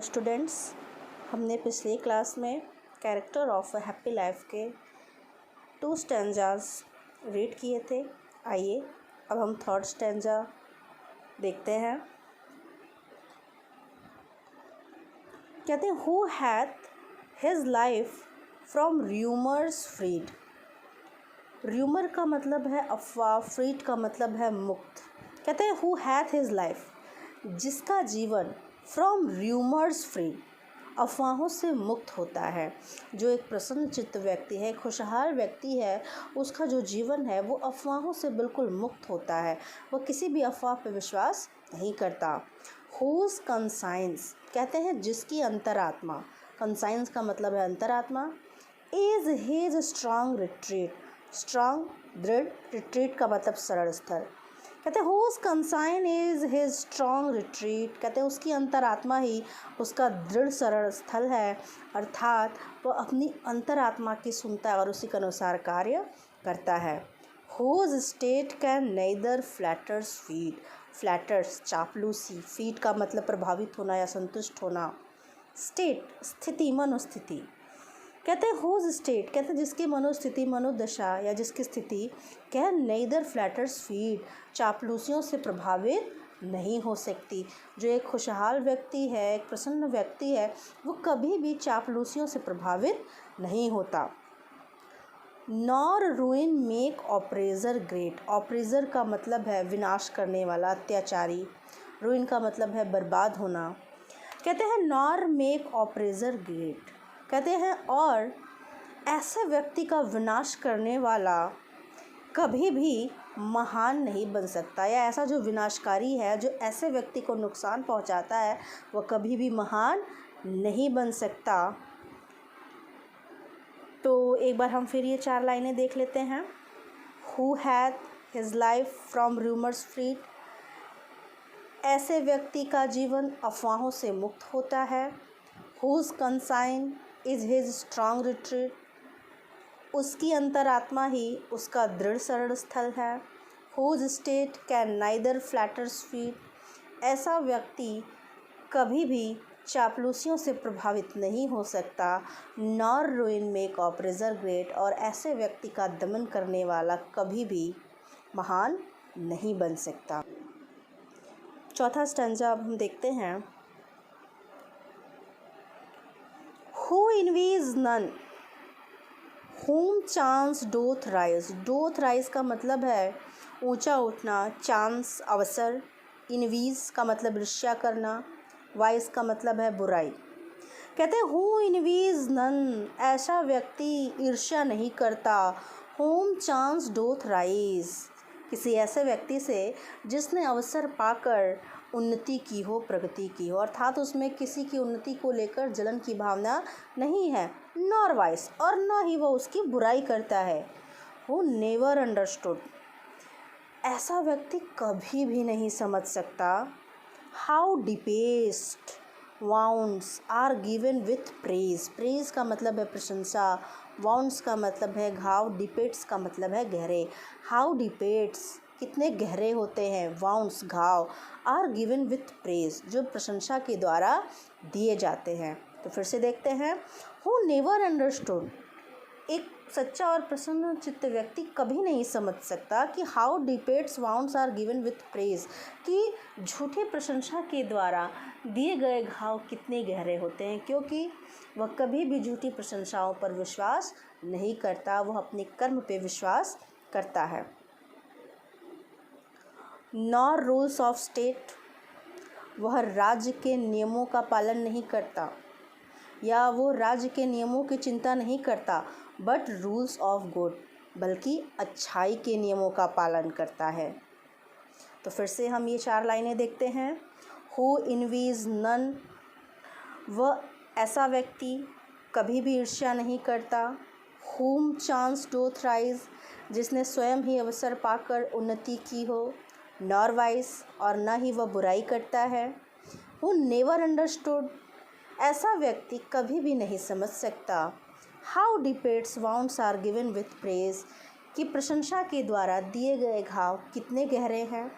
Students, हमने पिछले class में character of a happy life के 2 स्टैंजास रीड किए थे। आइए अब हम थर्ड स्टैंजा देखते हैं। कहते हैं who hath his life from rumours freed. Rumour का मतलब है अफवाह, फ्रीड का मतलब है मुक्त। कहते हैं हु हैथ हिज लाइफ, जिसका जीवन फ्रॉम र्यूमर्स फ्री, अफवाहों से मुक्त होता है। जो एक प्रसन्न चित्त व्यक्ति है, खुशहाल व्यक्ति है, उसका जो जीवन है वो अफवाहों से बिल्कुल मुक्त होता है। वह किसी भी अफवाह पर विश्वास नहीं करता। हुज कंसाइंस, कहते हैं जिसकी अंतरात्मा, कंसाइंस का मतलब है अंतरात्मा, is his strong retreat, strong दृढ़, रिट्रीट का मतलब सरल स्थल। कहते हैं whose conscience is his strong retreat, कहते हैं उसकी अंतरात्मा ही उसका दृढ़ सरल स्थल है, अर्थात वह अपनी अंतरात्मा की सुनता है और उसी के अनुसार कार्य करता है। Whose state can neither flatters feed, flatters चापलूसी, फीड का मतलब प्रभावित होना या संतुष्ट होना। स्टेट स्थिति, मनोस्थिति। कहते हैं हुज स्टेट, कहते हैं जिसकी मनोस्थिति, मनोदशा या जिसकी स्थिति कैन नेदर फ्लैटर्स फीड, चापलूसियों से प्रभावित नहीं हो सकती। जो एक खुशहाल व्यक्ति है, एक प्रसन्न व्यक्ति है, वो कभी भी चापलूसियों से प्रभावित नहीं होता। नॉर रूइन मेक ऑपरेजर ग्रेट, ऑपरेजर का मतलब है विनाश करने वाला, अत्याचारी। रूइन का मतलब है बर्बाद होना। कहते हैं नॉर मेक ऑपरेजर ग्रेट, कहते हैं और ऐसे व्यक्ति का विनाश करने वाला कभी भी महान नहीं बन सकता, या ऐसा जो विनाशकारी है, जो ऐसे व्यक्ति को नुकसान पहुंचाता है, वह कभी भी महान नहीं बन सकता। तो एक बार हम फिर ये 4 लाइनें देख लेते हैं। Who hath his life from rumours freed, ऐसे व्यक्ति का जीवन अफवाहों से मुक्त होता है। Whose conscience is his strong retreat, उसकी अंतरात्मा ही उसका दृढ़ सरल स्थल है। Whose state can neither flatters feed, ऐसा व्यक्ति कभी भी चापलूसियों से प्रभावित नहीं हो सकता। नॉर रूइन मेक ऑपरेजर ग्रेट, और ऐसे व्यक्ति का दमन करने वाला कभी भी महान नहीं बन सकता। चौथा स्टैंजा अब हम देखते हैं। Who envies none whom chance doth rise, doth rise का मतलब है ऊंचा उठना, चांस अवसर, इनवीज का मतलब ईर्ष्या करना, वाइस का मतलब है बुराई। कहते हैं who envies none, ऐसा व्यक्ति ईर्ष्या नहीं करता। whom chance doth rise, किसी ऐसे व्यक्ति से जिसने अवसर पाकर उन्नति की हो, प्रगति की हो, अर्थात उसमें किसी की उन्नति को लेकर जलन की भावना नहीं है। नॉर वाइस, और न ही वह उसकी बुराई करता है। हु नेवर अंडरस्टूड, ऐसा व्यक्ति कभी भी नहीं समझ सकता। How deepest wounds are given with praise, praise का मतलब है प्रशंसा, वाउंड्स का मतलब है घाव, डिपेट्स का मतलब है गहरे। हाउ डिपेट्स, कितने गहरे होते हैं, वाउंड्स घाव, आर गिवन विथ प्रेज, जो प्रशंसा के द्वारा दिए जाते हैं। तो फिर से देखते हैं। हु नेवर अंडरस्टूड, एक सच्चा और प्रसन्न चित्त व्यक्ति कभी नहीं समझ सकता कि how depths wounds are given with praise, कि झूठी प्रशंसा के द्वारा दिए गए घाव कितने गहरे होते हैं, क्योंकि वह कभी भी झूठी प्रशंसाओं पर विश्वास नहीं करता, वह अपने कर्म पे विश्वास करता है। नॉर रूल्स ऑफ स्टेट, वह राज्य के नियमों का पालन नहीं करता, या वो राज्य के नियमों की चिंता नहीं करता, बट रूल्स ऑफ गुड, बल्कि अच्छाई के नियमों का पालन करता है। तो फिर से हम ये 4 लाइनें देखते हैं। हु इनवीज नन, वह ऐसा व्यक्ति कभी भी ईर्ष्या नहीं करता। हुम चांस डोथ राइज, जिसने स्वयं ही अवसर पाकर उन्नति की हो। नॉर वाइस, और न ही वह बुराई करता है। हु नेवर अंडरस्टूड, ऐसा व्यक्ति कभी भी नहीं समझ सकता। How depths wounds are given with praise, कि प्रशंसा के द्वारा दिए गए घाव कितने गहरे हैं।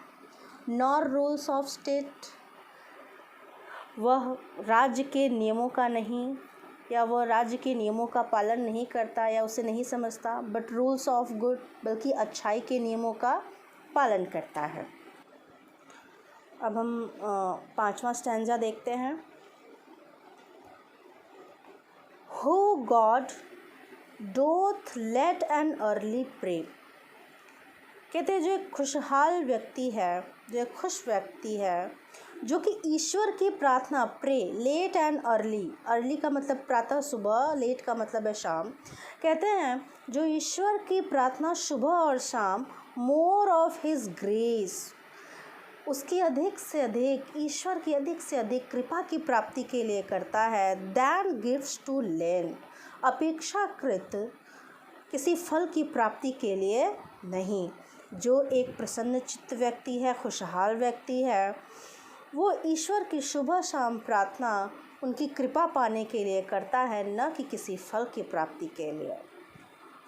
नॉर रूल्स ऑफ स्टेट, वह राज्य के नियमों का नहीं, या वह राज्य के नियमों का पालन नहीं करता या उसे नहीं समझता, बट रूल्स ऑफ गुड, बल्कि अच्छाई के नियमों का पालन करता है। अब हम 5वां स्टैंजा देखते हैं। Who God doth let an early pray। कहते हैं जो एक खुशहाल व्यक्ति है, जो एक खुश व्यक्ति है, जो कि ईश्वर की प्रार्थना प्रे लेट एंड अर्ली का मतलब प्रातः सुबह, लेट का मतलब है शाम। कहते हैं जो ईश्वर की प्रार्थना सुबह और शाम मोर ऑफ हिज ग्रेस, उसकी अधिक से अधिक, ईश्वर की अधिक से अधिक कृपा की प्राप्ति के लिए करता है, दैन गिव्स टू लेन, अपेक्षाकृत किसी फल की प्राप्ति के लिए नहीं। जो एक प्रसन्न चित्त व्यक्ति है, खुशहाल व्यक्ति है, वो ईश्वर की सुबह शाम प्रार्थना उनकी कृपा पाने के लिए करता है, न कि किसी फल की प्राप्ति के लिए।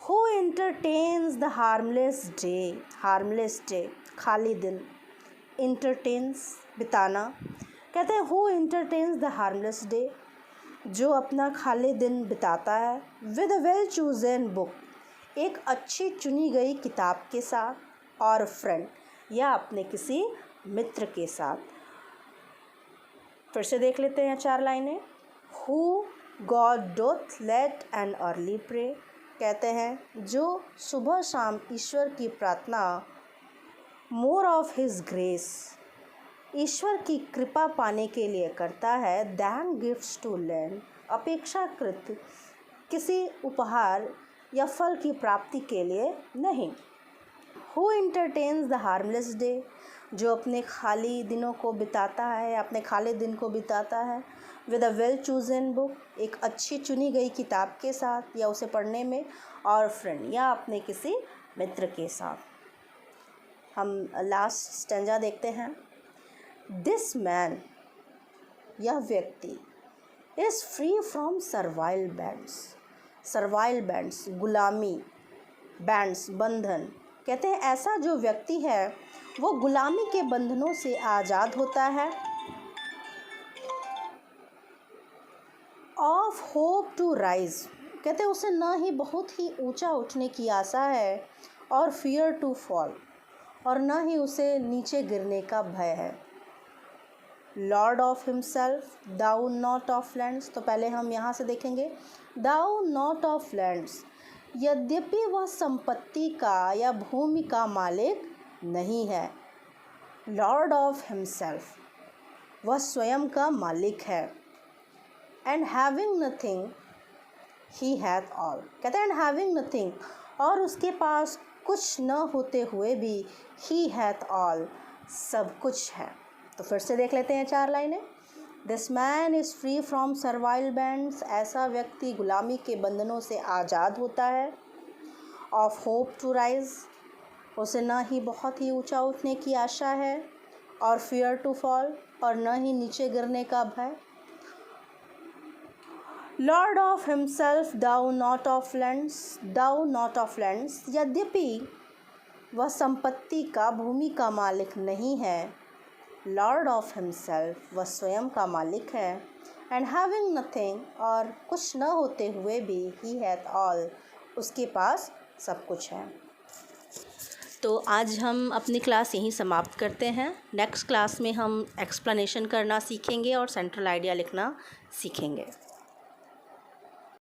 Who entertains the harmless day, खाली दिन, इंटरटेन्स बिताना। कहते हैं who entertains the harmless day, जो अपना खाली दिन बिताता है, with a well chosen book, एक अच्छी चुनी गई किताब के साथ, और फ्रेंड, या अपने किसी मित्र के साथ। फिर से देख लेते हैं 4 लाइनें। Who God doth late and early pray, कहते हैं जो सुबह शाम ईश्वर की प्रार्थना मोर ऑफ हिज ग्रेस, ईश्वर की कृपा पाने के लिए करता है, दैन गिफ्ट्स टू लर्न, अपेक्षाकृत किसी उपहार या फल की प्राप्ति के लिए नहीं। Who entertains the harmless day, जो अपने खाली दिनों को बिताता है, अपने खाली दिन को बिताता है, with a well chosen book, एक अच्छी चुनी गई किताब के साथ या उसे पढ़ने में, और फ्रेंड, या अपने किसी मित्र के साथ। हम लास्ट स्टैंजा देखते हैं। दिस मैन, यह व्यक्ति, is free from servile bands, गुलामी, बैंड्स, बंधन। कहते हैं ऐसा जो व्यक्ति है वो गुलामी के बंधनों से आज़ाद होता है। ऑफ होप टू राइज, कहते हैं उसे न ही बहुत ही ऊंचा उठने की आशा है, और फियर टू फॉल, और न ही उसे नीचे गिरने का भय है। Lord of himself, though not of lands, तो पहले हम यहाँ से देखेंगे। दाउ नॉट ऑफ लैंड्स, यद्यपि वह संपत्ति का या भूमि का मालिक नहीं है। लॉर्ड ऑफ हिमसेल्फ, वह स्वयं का मालिक है। And having nothing he hath all, कहते हैं एंड हैविंग नथिंग, और उसके पास कुछ न होते हुए भी ही हैथ ऑल, सब कुछ है। तो फिर से देख लेते हैं 4 लाइनें। This man is free from servile bands, ऐसा व्यक्ति गुलामी के बंधनों से आज़ाद होता है। ऑफ होप टू राइज, उसे न ही बहुत ही ऊंचा उठने की आशा है, और फियर टू फॉल, और न ही नीचे गिरने का भय। Lord of himself, though not of lands, यद्यपि वह संपत्ति का, भूमि का मालिक नहीं है। लॉर्ड ऑफ हिमसेल्फ, वह स्वयं का मालिक है। एंड हैविंग नथिंग, और कुछ न होते हुए भी ही हैथ ऑल, उसके पास सब कुछ है। तो आज हम अपनी क्लास यहीं समाप्त करते हैं। नेक्स्ट क्लास में हम एक्सप्लेनेशन करना सीखेंगे और सेंट्रल आइडिया लिखना सीखेंगे।